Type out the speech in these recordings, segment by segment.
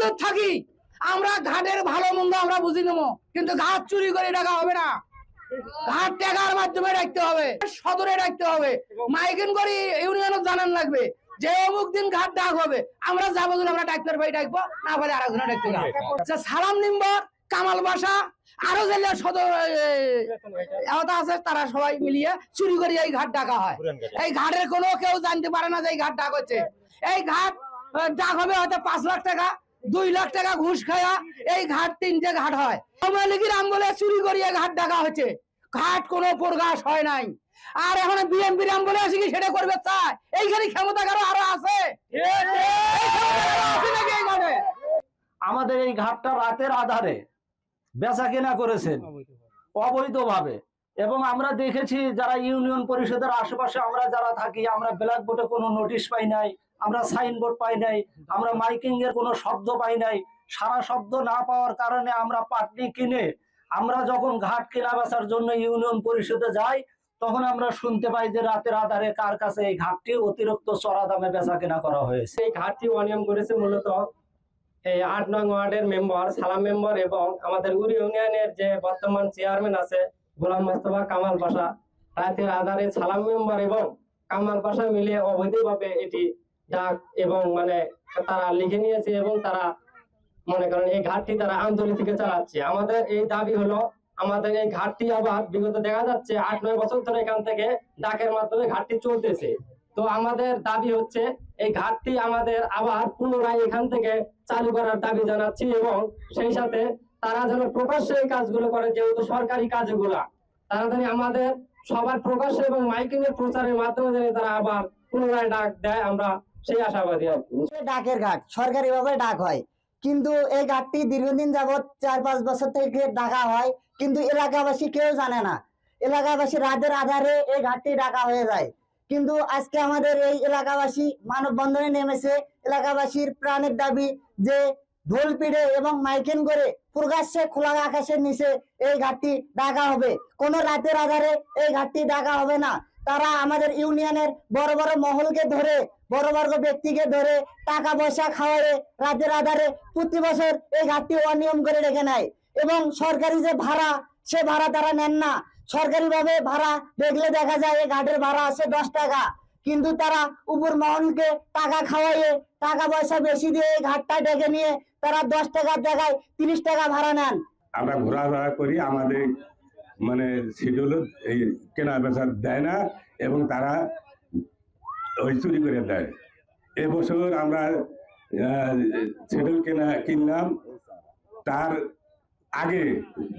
হলুদ থাকি, আমরা ঘাটের ভালো মন্দ আমরা বুঝি নেবো, কিন্তু ঘাট চুরি করে টাকা হবে না। ঘাট টাকার মাধ্যমে রাখতে হবে, সদরে রাখতে হবে, মাইকিং করে ইউনিয়নে জানান লাগবে যে অমুক দিন ঘাট ডাক হবে, আমরা যাবো, আমরা ডাক্তার ভাই ডাকবো, না পারে আর একজনে ডাকতে যাবো। সালাম নিম্বর, কামাল বাসা, আরো জেলা সদর আছে, তারা সবাই মিলিয়ে চুরি করে এই ঘাট ডাকা হয়। এই ঘাটের কোনো কেউ জানতে পারে না যে এই ঘাট ডাক হচ্ছে। এই ঘাট ডাক হবে হয়তো 5 লাখ টাকা, 2 লাখ টাকা ঘুষ খায়া এই ঘাট 3টে ঘাট হয়। আওয়ামী লীগের আমলে চুরি করিয়ে ঘাট ডাকা হচ্ছে, ঘাট কোনো প্রকাশ হয় নাই। আর এখন বিএনপির আমলে আছে কি সেটা করবে চায়? এইখানে ক্ষমতা কারো আরো আছে? আমাদের এই ঘাটটা রাতের আধারে বেচা কেনা করেছেন অবৈধভাবে, এবং আমরা দেখেছি যারা ইউনিয়ন পরিষদের আশেপাশে আমরা যারা থাকি, আমরা ব্ল্যাক বোর্ডে কোনো নোটিশ পাই নাই, আমরা সাইনবোর্ড পাই নাই, আমরা মাইকিং এর কোনো শব্দ পাই নাই। সারা শব্দ না পাওয়ার কারণে আমরা পাটনি কিনে আমরা যখন ঘাট কেনা বেচার জন্য ইউনিয়ন পরিষদে যাই, তখন আমরা শুনতে পাই যে রাতের আধারে কার কাছে এই ঘাটটি অতিরিক্ত চড়া দামে বেচা কেনা করা হয়েছে। এই ঘাটটি অনিয়ম করেছে মূলত এই 8 নং ওয়ার্ডের মেম্বার সালাম মেম্বার এবং আমাদের উড়ি ইউনিয়নের যে বর্তমান চেয়ারম্যান আছে গোলাম মোস্তফা কামাল পাশা, রাতের আধারে সালাম মেম্বার এবং কামাল পাশা মিলে অবৈধভাবে এটি ডাক এবং মানে তারা লিখে নিয়েছে এবং তারা মনে করেন এই ঘাটটি তারা আন্দোলন থেকে চালাচ্ছে। আমাদের এই দাবি হলো আমাদের এই ঘাটটি আবার বিগত দেখা যাচ্ছে 8-9 বছর ধরে এখান থেকে ডাকের মাধ্যমে ঘাটটি চলতেছে। তো আমাদের দাবি হচ্ছে এই ঘাটটি আমাদের আবার পুনরায় এখান থেকে চালু করার দাবি জানাচ্ছি, এবং সেই সাথে তারা যেন প্রকাশ্যে এই কাজগুলো করে, যেহেতু সরকারি কাজগুলা তারা যেন আমাদের সবার প্রকাশ্যে এবং মাইকিং এর প্রচারের মাধ্যমে যেন তারা আবার পুনরায় ডাক দেয়, আমরা সেই আশাবাদী। ডাকের ঘাট সরকারি ভাবে ডাক হয়, কিন্তু এই ঘাটটি দীর্ঘদিন যাবৎ 4-5 বছর থেকে ডাকা হয়, কিন্তু এলাকাবাসী কেউ জানে না। এলাকাবাসী রাতের আধারে এই ঘাটটি ডাকা হয়ে যায়। কিন্তু আজকে আমাদের এই এলাকাবাসী মানববন্ধনে নেমেছে। এলাকাবাসীর প্রাণের দাবি যে ঢোল পিড়ে এবং মাইকিং করে প্রকাশ্যে খোলা আকাশের নিচে এই ঘাটটি ডাকা হবে, কোনো রাতের আধারে এই ঘাটটি ডাকা হবে না। তারা আমাদের ইউনিয়নের বড় বড় মহলকে ধরে, বড় বড় ব্যক্তিকে ধরে টাকা পয়সা খাওয়ারে রাতের আধারে প্রতি বছর এই ঘাটটি অনিয়ম করে রেখে নেয়, এবং সরকারি যে ভাড়া সে ভাড়া তারা নেন না। সরকারি ভাবে ভাড়া দেখলে দেখা যায় এই ঘাটের ভাড়া আছে 10 টাকা, কিন্তু তারা উপর মহলকে টাকা খাওয়াইয়ে টাকা পয়সা বেশি দিয়ে এই ঘাটটা ডেকে নিয়ে তারা 10 টাকার জায়গায় 30 টাকা ভাড়া নেন। আমরা ঘোরাফেরা করি, আমাদের মানে শিডিউল এই কেনা বেচা দেয় না এবং তারা ওই চুরি করে দেয়। এবছর আমরা শিডিউল কিনলাম, তার আগে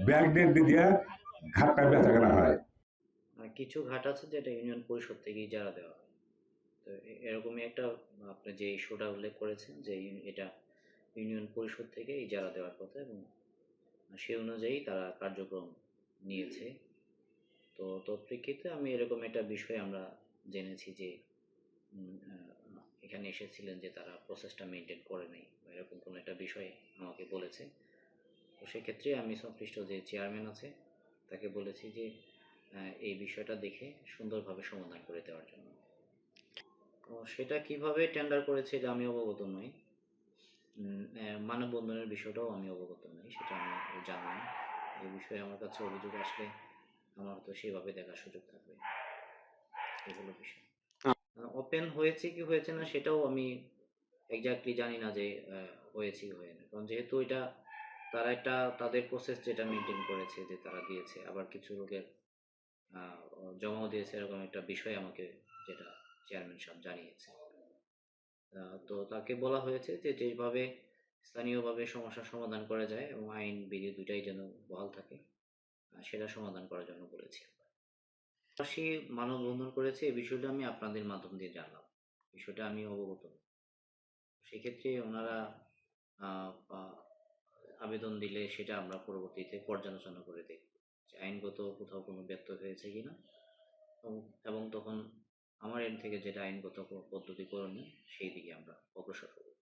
ব্যাক ডেট দিয়ে ঘাটটা বেচা কেনা হয়। কিছু ঘাট আছে যেটা ইউনিয়ন পরিষদ থেকে ইজারা দেওয়া হয়। তো এরকমই একটা আপনি যে ইস্যুটা উল্লেখ করেছেন যে এটা ইউনিয়ন পরিষদ থেকে ইজারা দেওয়ার কথা, এবং সেই অনুযায়ী তারা কার্যক্রম নিয়েছে। তো তৎপ্রেক্ষিতে আমি এরকম একটা বিষয় আমরা জেনেছি যে এখানে এসেছিলেন যে তারা প্রসেসটা মেনটেন করে নেই, এরকম কোনো একটা বিষয় আমাকে বলেছে। তো সেক্ষেত্রে আমি সংশ্লিষ্ট যে চেয়ারম্যান আছে তাকে বলেছি যে এই বিষয়টা দেখে সুন্দরভাবে সমাধান করে দেওয়ার জন্য। তো সেটা কিভাবে টেন্ডার করেছে এটা আমি অবগত নই, মানববন্ধনের বিষয়টাও আমি অবগত নই, সেটা আমি জানি না। এই বিষয়ে আমার কাছে অভিযোগ আসলে আমার তো সেভাবে দেখার সুযোগ থাকবে। এই হলো বিষয়। ওপেন হয়েছে কি হয়েছে না সেটাও আমি এক্স্যাক্টলি জানি না যে হয়েছে কি হয়নি, কারণ যেহেতু এটা তারা একটা তাদের প্রসেস যেটা মেনটেন করেছে যে তারা দিয়েছে, আবার কিছু লোকের জমাও দিয়েছে, এরকম একটা বিষয় আমাকে যেটা চেয়ারম্যান সাহেব জানিয়েছে। তো তাকে বলা হয়েছে যে যেভাবে স্থানীয়ভাবে সমস্যার সমাধান করা যায় এবং আইন বিধি দুটাই যেন বহাল থাকে সেটা সমাধান করার জন্য বলেছি। সে মানববন্ধন করেছে, এই বিষয়টা আমি আপনাদের মাধ্যম দিয়ে জানলাম, বিষয়টা আমি অবগত। সেক্ষেত্রে ওনারা আবেদন দিলে সেটা আমরা পরবর্তীতে পর্যালোচনা করে দেখব যে আইনগত কোথাও কোনো ব্যত্যয় হয়েছে কিনা, এবং তখন আমার এন্ড থেকে যেটা আইনগত পদ্ধতি করণীয় সেই দিকে আমরা অগ্রসর হব।